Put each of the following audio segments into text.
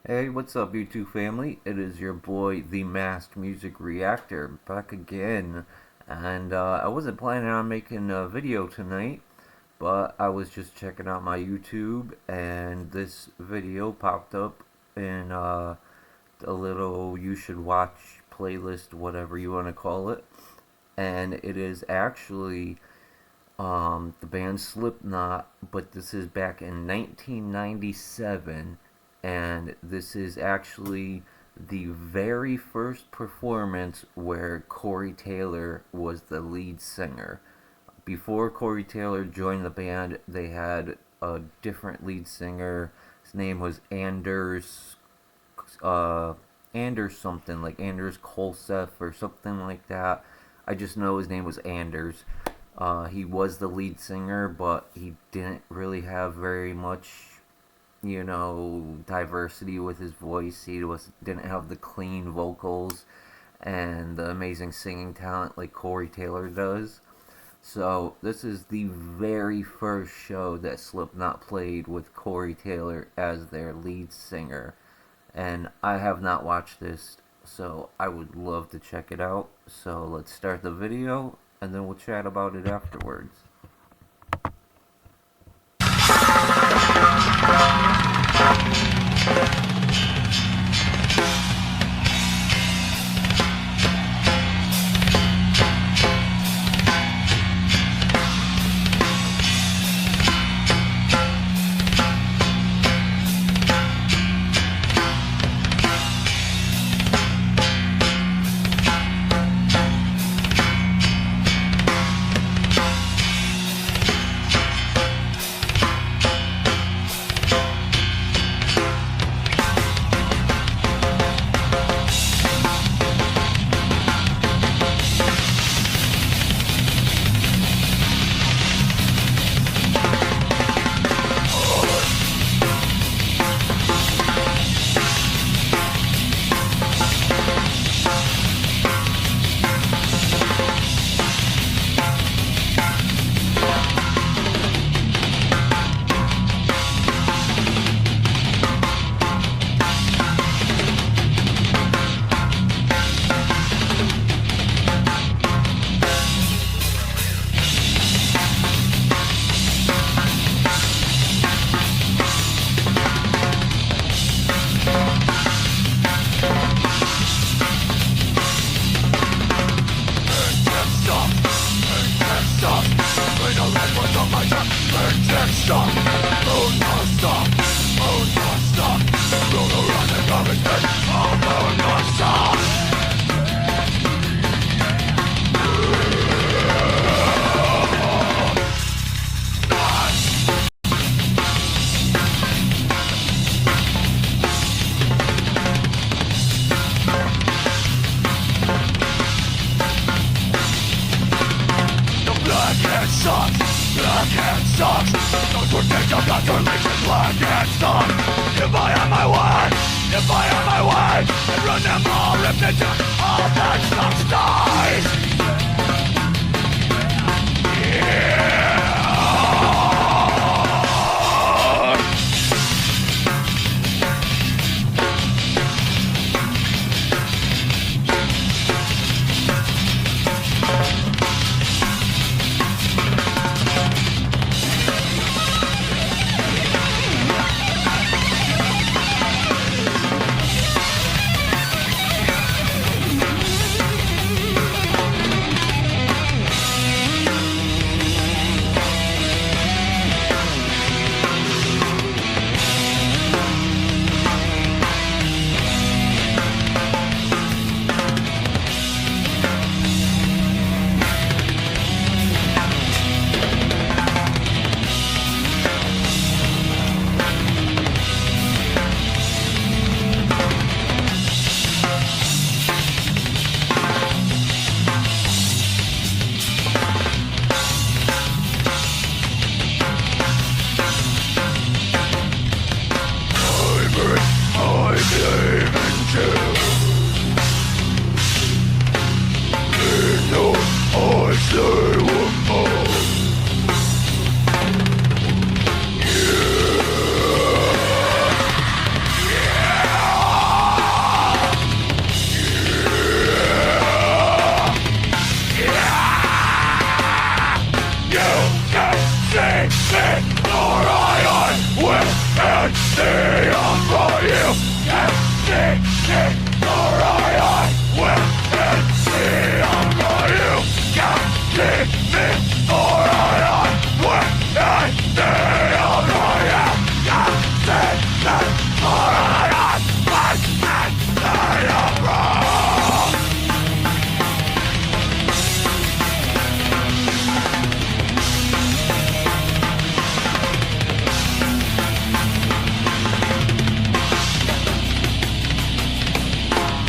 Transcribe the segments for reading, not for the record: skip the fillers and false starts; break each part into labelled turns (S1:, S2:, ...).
S1: Hey, what's up, YouTube family? It is your boy, the Masked Music Reactor, back again. And I wasn't planning on making a video tonight, but I was just checking out my YouTube, and this video popped up in a little you should watch playlist, whatever you want to call it. And it is actually the band Slipknot, but this is back in 1997, and this is actually the very first performance where Corey Taylor was the lead singer. Before Corey Taylor joined the band, they had a different lead singer. His name was uh, Anders something, like Anders Kolsef or something like that. I just know his name was Anders. He was the lead singer, but he didn't really have very much, diversity with his voice. Didn't have the clean vocals and the amazing singing talent like Corey Taylor does. So this is the very first show that Slipknot played with Corey Taylor as their lead singer. And I have not watched this, so I would love to check it out. So let's start the video, and then we'll chat about it afterwards.
S2: Blackhead sucks. Those who think I've got to leave with blackhead suck. If I am my way, if I am my way, then run them all, rip it down, all that stuff dies. Yeah. see for you. Can't see me for I will see for you. Can't see me for I will see for you. Can't see me for I will see for you.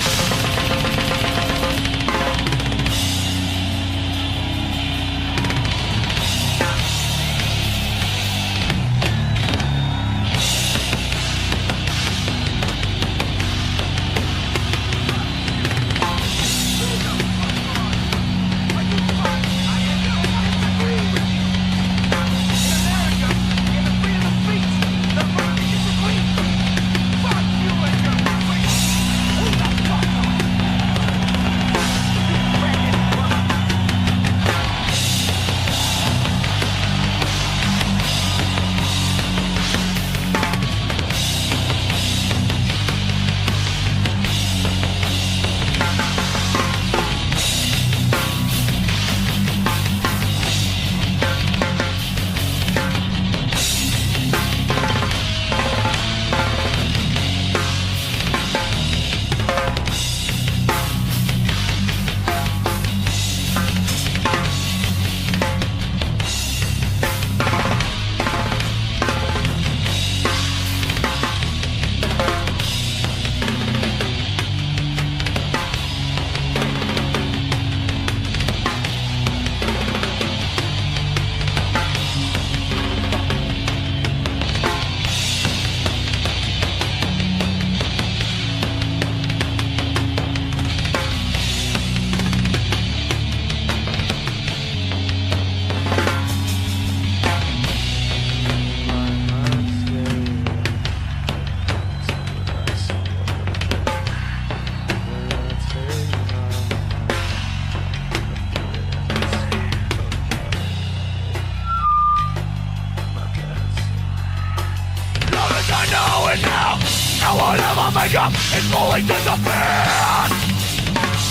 S2: I know it now. How I'll never make up and fully disappear.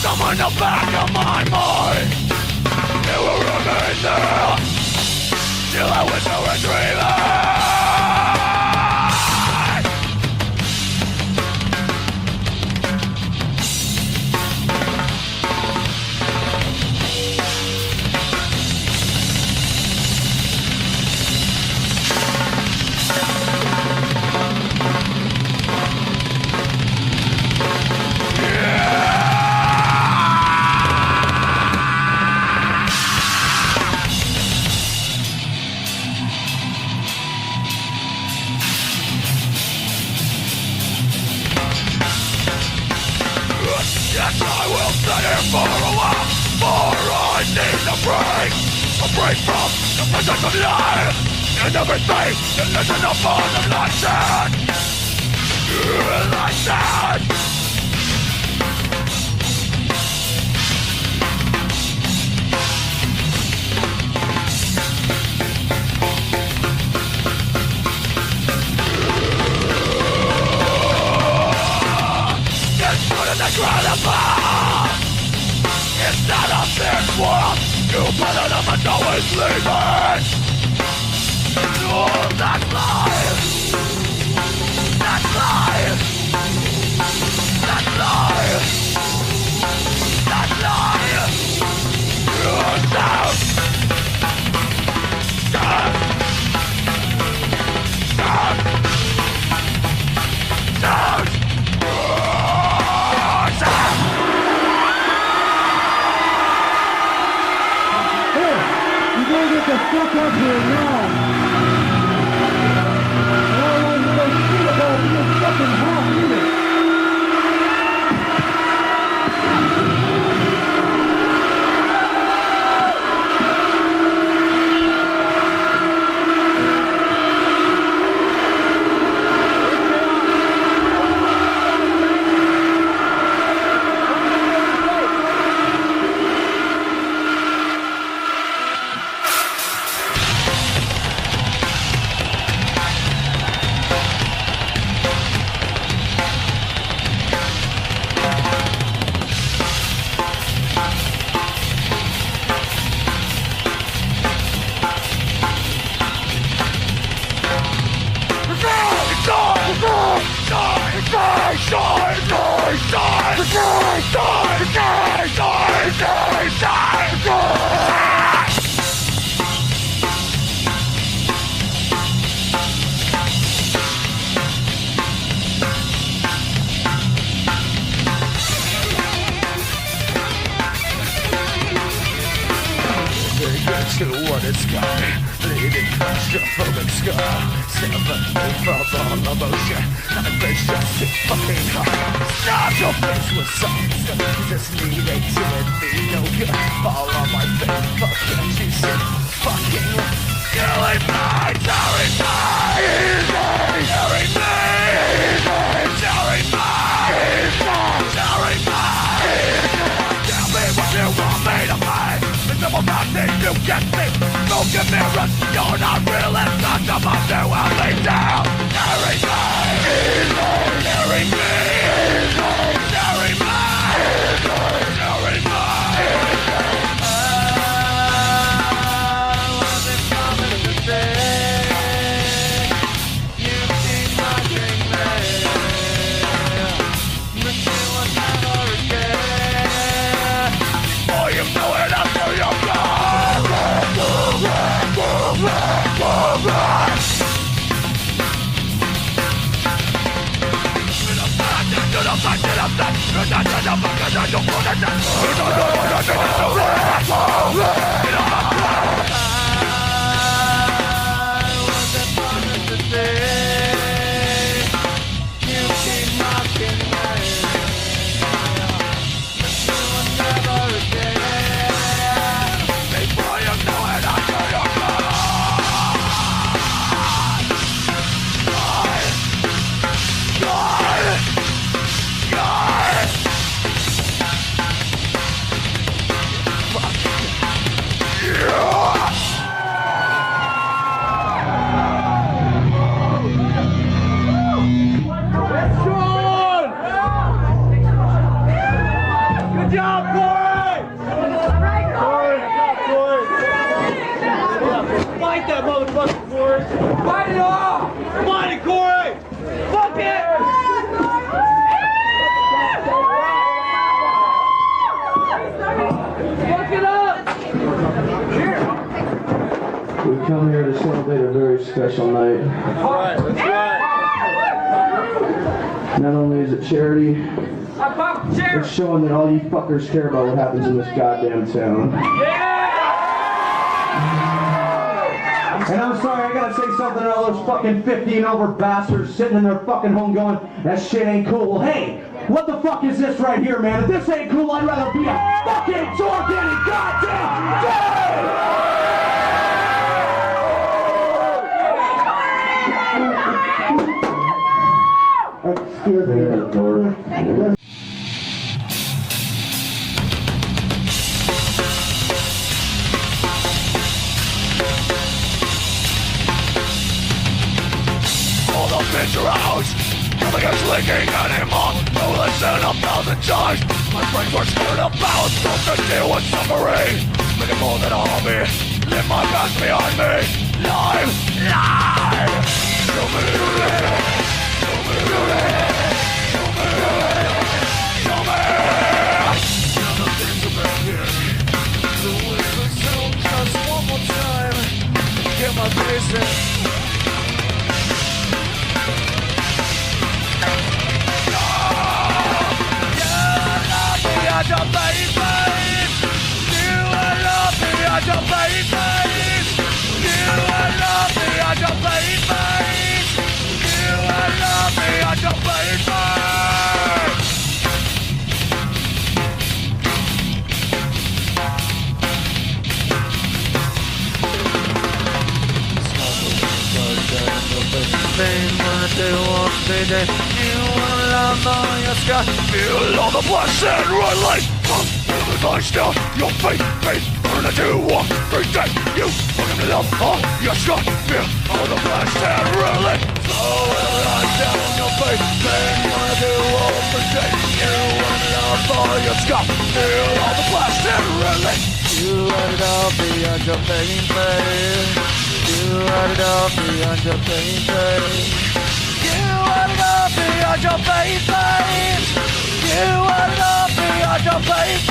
S2: Somewhere in the back of my mind, it will remain there till I whisper and dream it. Yes, I will stay here for a while, for I need a break from the presence of life, and everything that isn't a part of like that. Incredible! It's not a this world. You better never know it's leaving. Oh, that's life. That's life. That's life. That's life. You're down. Down. Down. Down.
S3: Get the fuck up here now!
S2: To what it's got me, bleeding claustrophobic scar. 7 from all emotion, life is just too fucking hard. Stop your face with something, just need a timid me, no good. Fall on my face, fuck that you said, fucking killing me, tearing me, tearing me, tearing me, tearing me. Tell me what you want me to be. Simple nothing you get me. Don't give me rest. You're not real and not about to help me down. Tearing me, tearing me, tearing me, tearing me. I wasn't coming today. You keep mocking me, but you will never again. Oh, you know it.
S3: We come here to celebrate a very special night.
S2: That's right, that's right.
S3: Not only is it charity, it's showing that all you fuckers care about what happens in this goddamn town. And I'm sorry, I gotta say something to all those fucking 50 and over bastards sitting in their fucking home going, that shit ain't cool. Well, hey, what the fuck is this right here, man? If this ain't cool, I'd rather be a fucking dork any goddamn day! Excuse me, Lord.
S2: All the bitch are out. Nothing is leaking anymore. No listen 1,000 times. My friends were scared about. Don't to deal with suffering. Make it more than a hobby. Leave my past behind me. Live, live. Show me the way. Show me the way. Show me the way. Show me. Nothing to make here. The way for sound just one more time. Get my face in. Your face, you are lovely at your face. You are lovely at your face. You are lovely at your face. Feel all the blessed red light from the night down your face, burn it to walk every day. You fucking it up on your sky. Feel all the blessed red light slow it down your face, burn it to walk every day. You want it up on your sky. Feel all the blessed red light. You let it all beyond your face. You let it all beyond your face. You let it all beyond your face. You are lovely on your face.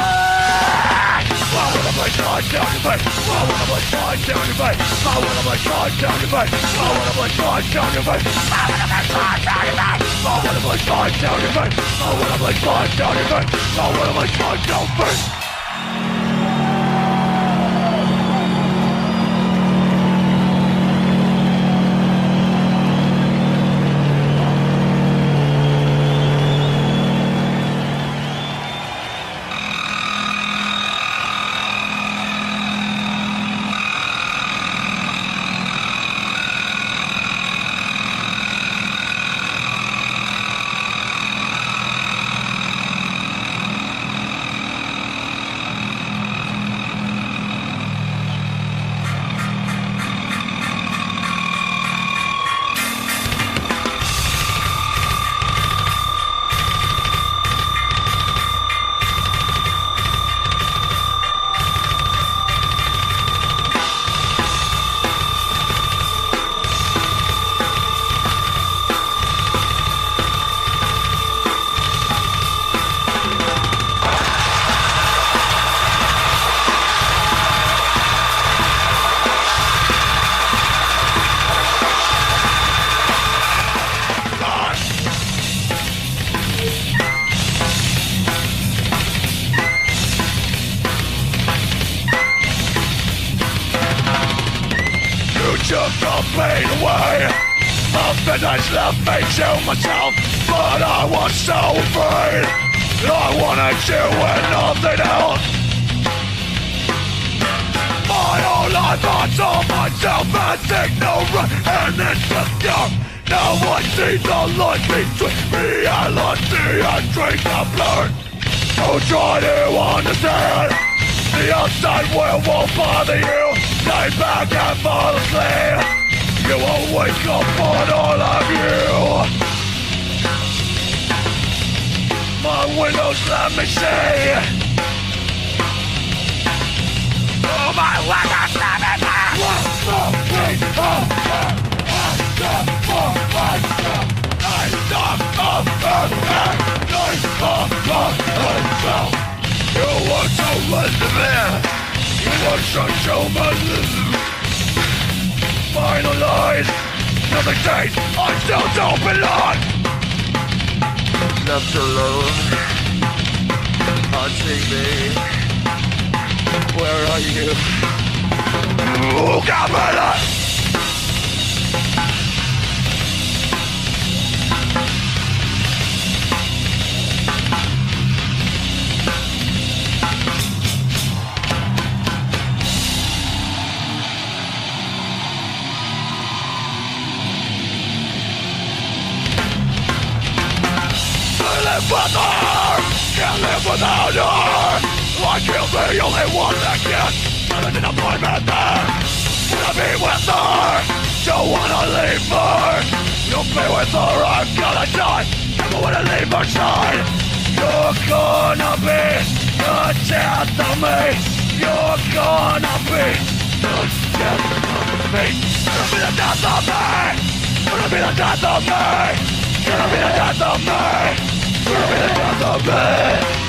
S2: slide down your face. I wanna play slide down your face. I wanna play slide down your face. I wanna play slide down your face. I wanna play slide down your face. I wanna play slide down your face. I wanna play slide down your face. I wanna play slide down your face. Took the pain away. Nothing has left me to myself, but I was so afraid. I wanted you and nothing else. My whole life I saw myself as ignorant and insecure. Now I see the line between reality and dreams of blood. Don't try to understand. The outside world won't bother you. Lay back and fall asleep. You will wake up on all of you. My windows let me see. Oh, my windows let me You want to live. You want to show me live. Final lies. Nothing changed. I still don't belong. Left alone on TV. Where are you? Oh, Camilla! With her, can't live without her. I killed the only one that can. Living in a appointment there. Wanna be with her, don't wanna leave her. You'll be with her, I'm gonna die. Never wanna leave her side. You're gonna be the death of me. You're gonna be the death of me. Gonna be the death of me. Gonna be the death of me. Gonna be the death of me. Gonna be the death of me.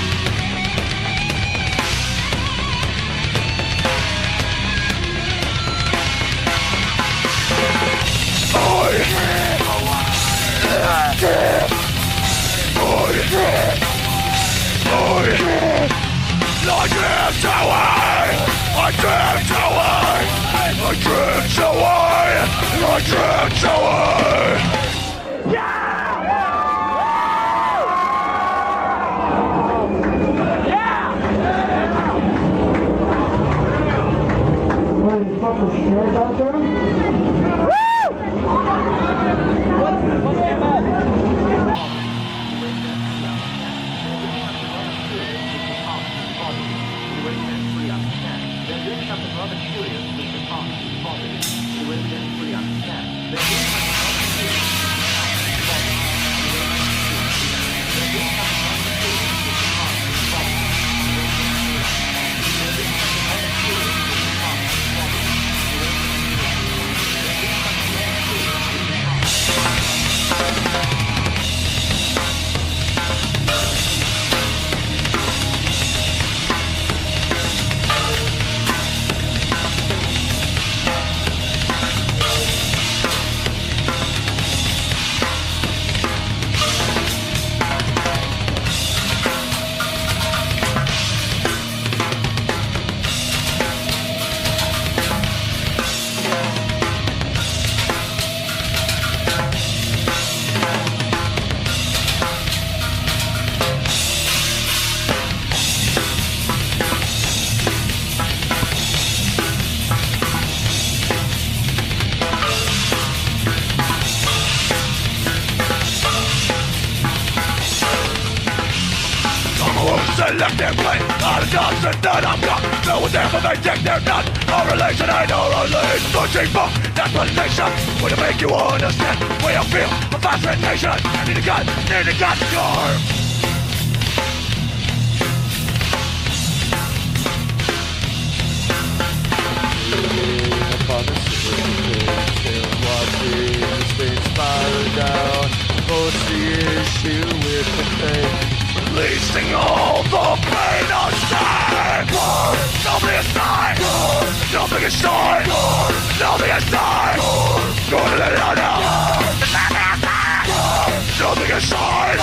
S2: I drift away. I drift away. I drift away. I drift away. Yeah!
S3: Scared out there?
S2: left their plane. Not a dust and then I'm gone. No one there but they think they're not. Our relation ain't our release. Searching for explanation. Way to make you understand. Way I feel a fascination. Need a gun, score.
S4: Upon the still watching the state spiral down. What's the issue with the pain?
S2: Releasing all the pain aside. Nothing is time. Nothing is time. Nothing is time. Gonna let it out now. Nothing is time.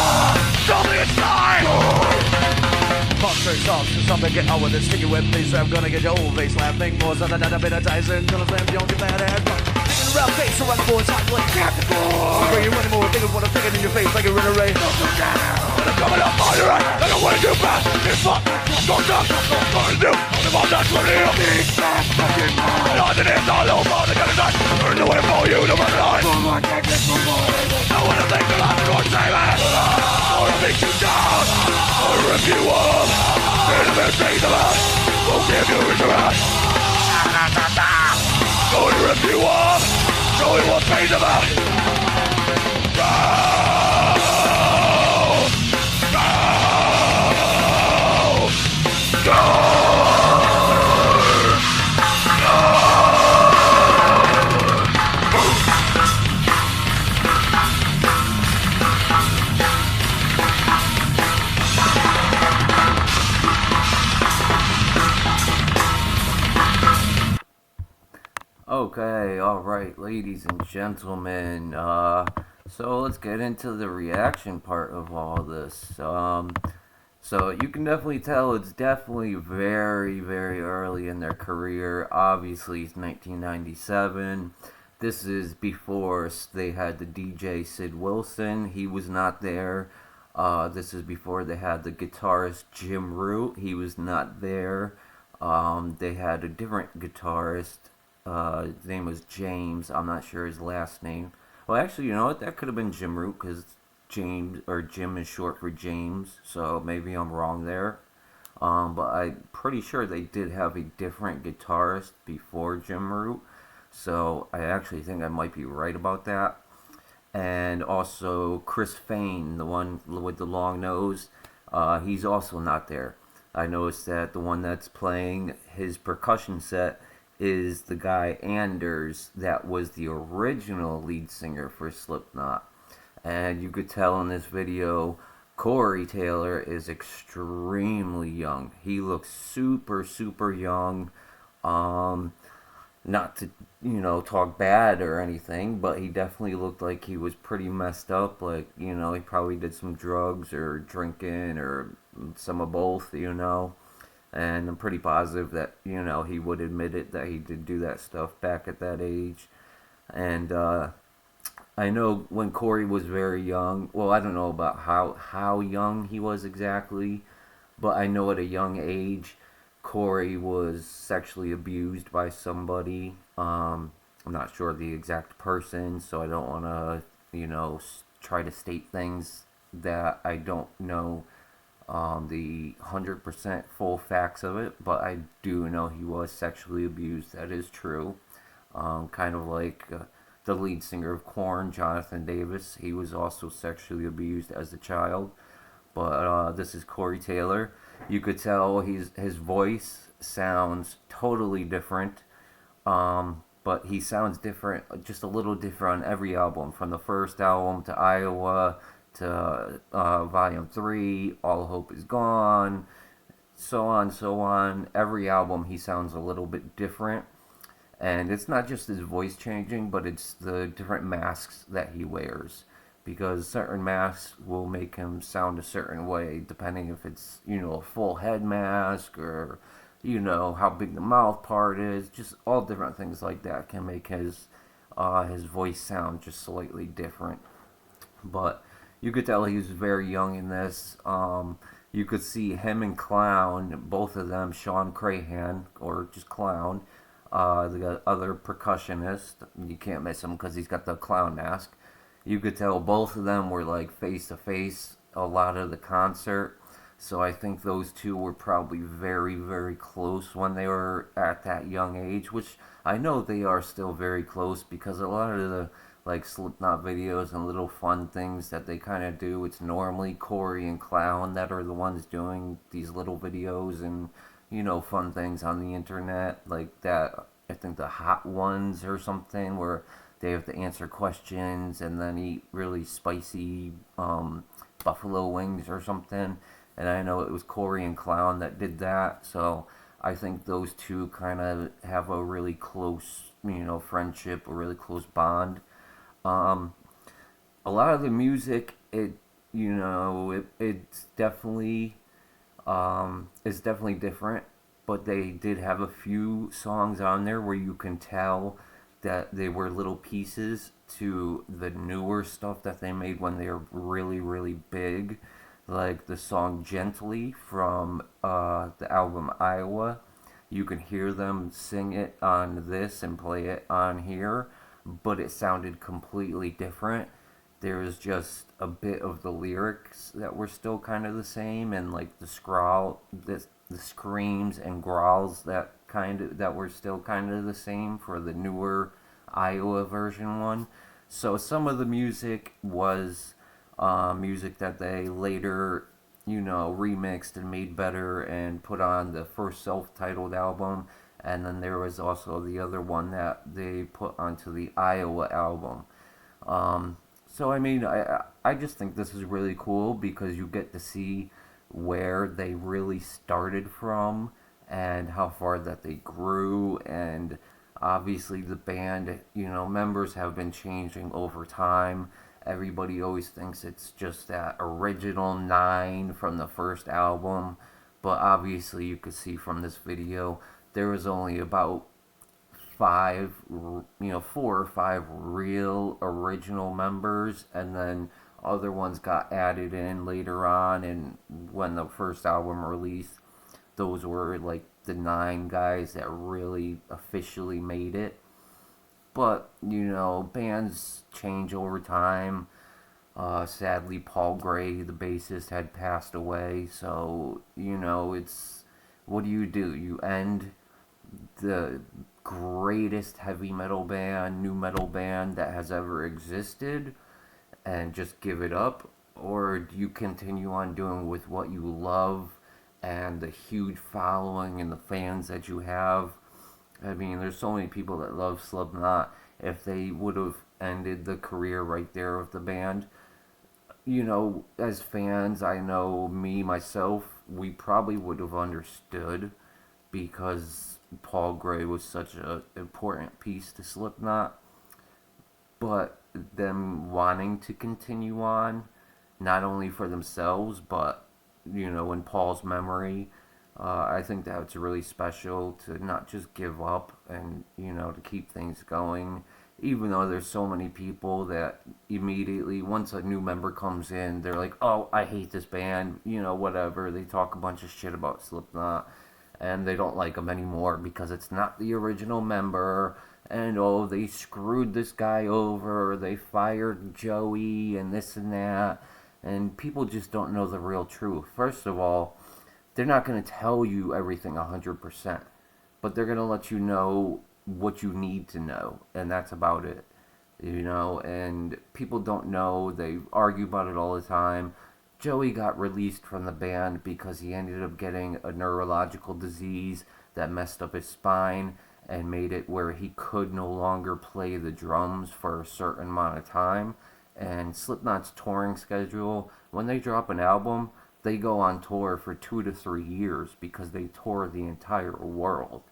S2: Nothing is time.
S4: Contract songs to something, get on with it, stick it with me, so I'm gonna get your whole face laughing. More than another bit of Tyson, gonna slam you on your bad ass. Thinking around face, so run boys, hot like tactical. Bring you anymore, think of what I'm thinking in your face like you're in a race.
S2: I'm coming up on your right, like I'm way too fast. It's fuck, don't talk, don't do. I'm about that liberty of me. Nothing is all over, they gotta die. Turn the way for you to run line. I wanna think the last court save it. Or to beat you down. Or rip you up. In the best days of us. Won't give you a restaurant. Gonna rip you up. Show you what pays about.
S1: Okay, alright, ladies and gentlemen, so let's get into the reaction part of all this. So you can definitely tell it's definitely very, very early in their career. Obviously, it's 1997. This is before they had the DJ Sid Wilson. He was not there. This is before they had the guitarist Jim Root. He was not there. They had a different guitarist. His name was James. I'm not sure his last name. Well, actually, you know what? That could have been Jim Root because James or Jim is short for James. So maybe I'm wrong there. But I'm pretty sure they did have a different guitarist before Jim Root. So I actually think I might be right about that. And also Chris Fain, the one with the long nose, he's also not there. I noticed that the one that's playing his percussion set is the guy Anders that was the original lead singer for Slipknot. And you could tell in this video, Corey Taylor is extremely young. He looks super, super young. Not to, talk bad or anything, but he definitely looked like he was pretty messed up. Like, he probably did some drugs or drinking or some of both, And I'm pretty positive that, he would admit it, that he did do that stuff back at that age. And I know when Corey was very young, well, I don't know about how young he was exactly, but I know at a young age, Corey was sexually abused by somebody. I'm not sure the exact person, so I don't want to, try to state things that I don't know the 100% full facts of it, but I do know he was sexually abused. That is true. Kind of like the lead singer of Korn, Jonathan Davis. He was also sexually abused as a child. But this is Corey Taylor. You could tell his voice sounds totally different. But he sounds different, just a little different on every album. From the first album to Iowa to Volume 3, All Hope Is Gone, so on, so on. Every album he sounds a little bit different. And it's not just his voice changing, but it's the different masks that he wears. Because certain masks will make him sound a certain way, depending if it's, a full head mask or, how big the mouth part is. Just all different things like that can make his voice sound just slightly different. But you could tell he was very young in this. You could see him and Clown, both of them, Sean Crahan, or just Clown, the other percussionist. You can't miss him because he's got the clown mask. You could tell both of them were like face to face a lot of the concert. So I think those two were probably very, very close when they were at that young age, which I know they are still very close because a lot of the like Slipknot videos and little fun things that they kind of do, it's normally Corey and Clown that are the ones doing these little videos and, fun things on the internet like that. I think the Hot Ones or something where they have to answer questions and then eat really spicy buffalo wings or something. And I know it was Corey and Clown that did that. So I think those two kind of have a really close, friendship, a really close bond. Um, a lot of the music, it's definitely different. But they did have a few songs on there where you can tell that they were little pieces to the newer stuff that they made when they were really, really big. Like the song Gently from the album Iowa. You can hear them sing it on this and play it on here, but it sounded completely different. There's just a bit of the lyrics that were still kind of the same, and like the screams and growls that were still kind of the same for the newer Iowa version one. So some of the music was music that they later, remixed and made better and put on the first self-titled album. And then there was also the other one that they put onto the Iowa album. So I mean, I just think this is really cool because you get to see where they really started from and how far that they grew. And obviously the band, members have been changing over time. Everybody always thinks it's just that original 9 from the first album, but obviously you could see from this video there was only about 4 or 5 real original members, and then other ones got added in later on. And when the first album released, those were like the 9 guys that really officially made it. But, bands change over time. Sadly, Paul Gray, the bassist, had passed away. So, it's what do? You end the greatest heavy metal band, new metal band that has ever existed and just give it up? Or do you continue on doing with what you love and the huge following and the fans that you have? I mean, there's so many people that love Slipknot. If they would have ended the career right there of the band, as fans, I know me, myself, we probably would have understood because Paul Gray was such an important piece to Slipknot. But them wanting to continue on, not only for themselves, but, in Paul's memory, I think that's really special to not just give up and, to keep things going. Even though there's so many people that immediately, once a new member comes in, they're like, oh, I hate this band, whatever. They talk a bunch of shit about Slipknot and they don't like them anymore because it's not the original member. And oh, they screwed this guy over, they fired Joey and this and that. And people just don't know the real truth. First of all, they're not going to tell you everything 100%, but they're going to let you know what you need to know, and that's about it. And people don't know, they argue about it all the time. Joey got released from the band because he ended up getting a neurological disease that messed up his spine and made it where he could no longer play the drums for a certain amount of time. And Slipknot's touring schedule, when they drop an album, they go on tour for 2 to 3 years because they tour the entire world.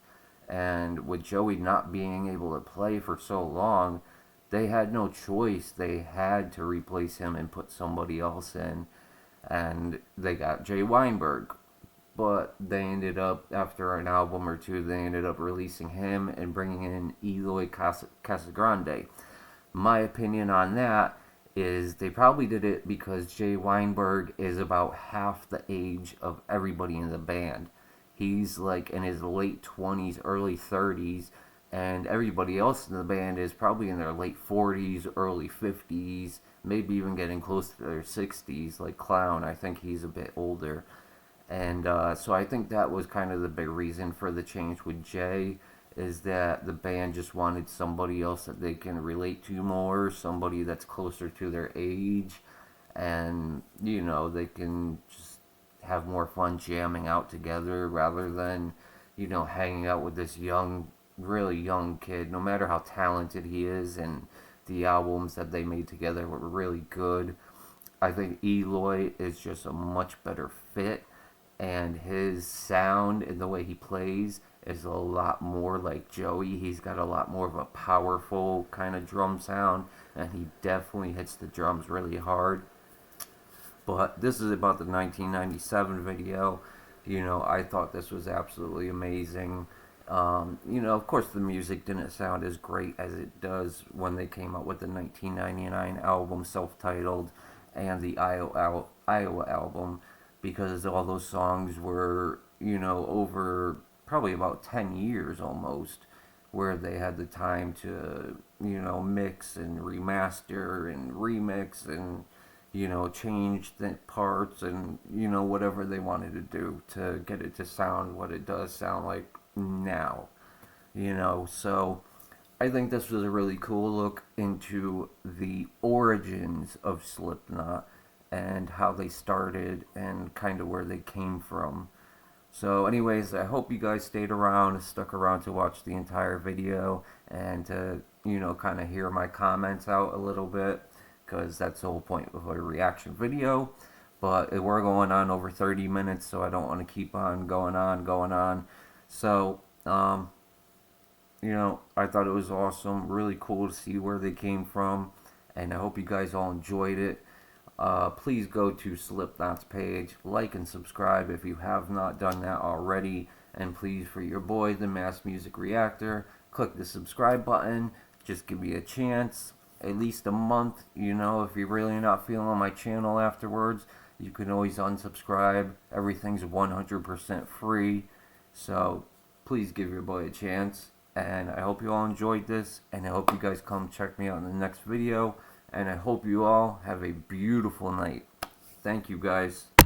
S1: And with Joey not being able to play for so long, they had no choice. They had to replace him and put somebody else in. And they got Jay Weinberg. But they ended up, after an album or two, they ended up releasing him and bringing in Eloy Casagrande. My opinion on that is they probably did it because Jay Weinberg is about half the age of everybody in the band. He's like in his late 20s, early 30s, and everybody else in the band is probably in their late 40s, early 50s, maybe even getting close to their 60s, like Clown. I think he's a bit older. And so I think that was kind of the big reason for the change with Jay, is that the band just wanted somebody else that they can relate to more, somebody that's closer to their age, and they can just have more fun jamming out together rather than hanging out with this young, really young kid. No matter how talented he is, and the albums that they made together were really good, I think Eloy is just a much better fit, and his sound and the way he plays is a lot more like Joey. He's got a lot more of a powerful kind of drum sound, and he definitely hits the drums really hard. But this is about the 1997 video. I thought this was absolutely amazing. Of course, the music didn't sound as great as it does when they came out with the 1999 album, self-titled, and the Iowa album, because all those songs were, over probably about 10 years almost, where they had the time to, mix and remaster and remix and, change the parts and, whatever they wanted to do to get it to sound what it does sound like now. So I think this was a really cool look into the origins of Slipknot and how they started and kind of where they came from. So anyways, I hope you guys stayed around, stuck around to watch the entire video and to, kind of hear my comments out a little bit, because that's the whole point of a reaction video. But we're going on over 30 minutes, so I don't want to keep on going on. So, I thought it was awesome, really cool to see where they came from, and I hope you guys all enjoyed it. Please go to Slipknot's page, like and subscribe if you have not done that already, and please, for your boy, the Masked Music Reactor, click the subscribe button. Just give me a chance, at least a month. If you're really not feeling my channel afterwards, you can always unsubscribe. Everything's 100% free, so please give your boy a chance. And I hope you all enjoyed this, and I hope you guys come check me out in the next video, and I hope you all have a beautiful night. Thank you, guys.